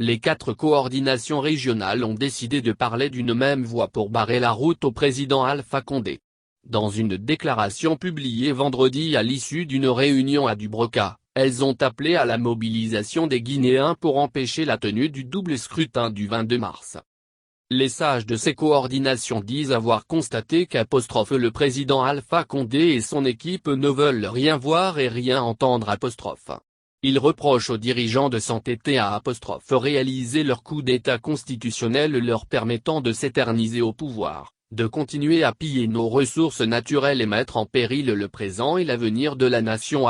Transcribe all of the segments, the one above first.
les 4 coordinations régionales ont décidé de parler d'une même voix pour barrer la route au président Alpha Condé. Dans une déclaration publiée vendredi à l'issue d'une réunion à Dubreuca, elles ont appelé à la mobilisation des Guinéens pour empêcher la tenue du double scrutin du 22 mars. Les sages de ces coordinations disent avoir constaté le président Alpha Condé et son équipe ne veulent rien voir et rien entendre. Ils reprochent aux dirigeants de s'entêter à réaliser leur coup d'État constitutionnel leur permettant de s'éterniser au pouvoir, de continuer à piller nos ressources naturelles et mettre en péril le présent et l'avenir de la nation.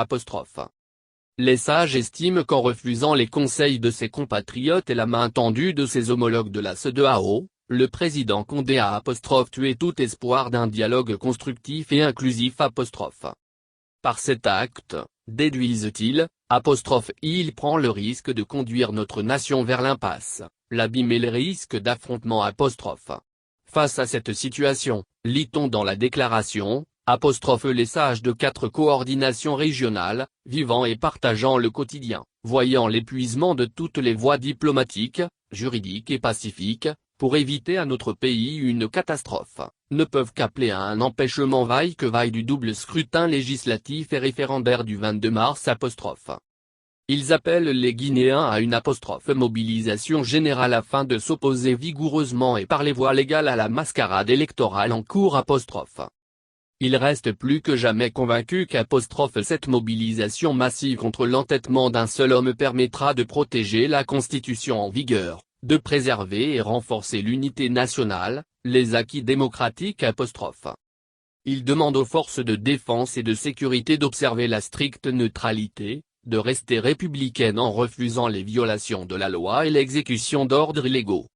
Les sages estiment qu'en refusant les conseils de ses compatriotes et la main tendue de ses homologues de la CEDEAO, le président Condé a tué tout espoir d'un dialogue constructif et inclusif. Par cet acte, déduisent-ils, il prend le risque de conduire notre nation vers l'impasse, l'abîme et les risques d'affrontement. Face à cette situation, lit-on dans la déclaration, les sages de 4 coordinations régionales, vivant et partageant le quotidien, voyant l'épuisement de toutes les voies diplomatiques, juridiques et pacifiques, pour éviter à notre pays une catastrophe, ne peuvent qu'appeler à un empêchement vaille que vaille du double scrutin législatif et référendaire du 22 mars. Ils appellent les Guinéens à une mobilisation générale afin de s'opposer vigoureusement et par les voies légales à la mascarade électorale en cours. Ils restent plus que jamais convaincus cette mobilisation massive contre l'entêtement d'un seul homme permettra de protéger la Constitution en vigueur, de préserver et renforcer l'unité nationale, les acquis démocratiques. Ils demandent aux forces de défense et de sécurité d'observer la stricte neutralité, de rester républicaines en refusant les violations de la loi et l'exécution d'ordres illégaux,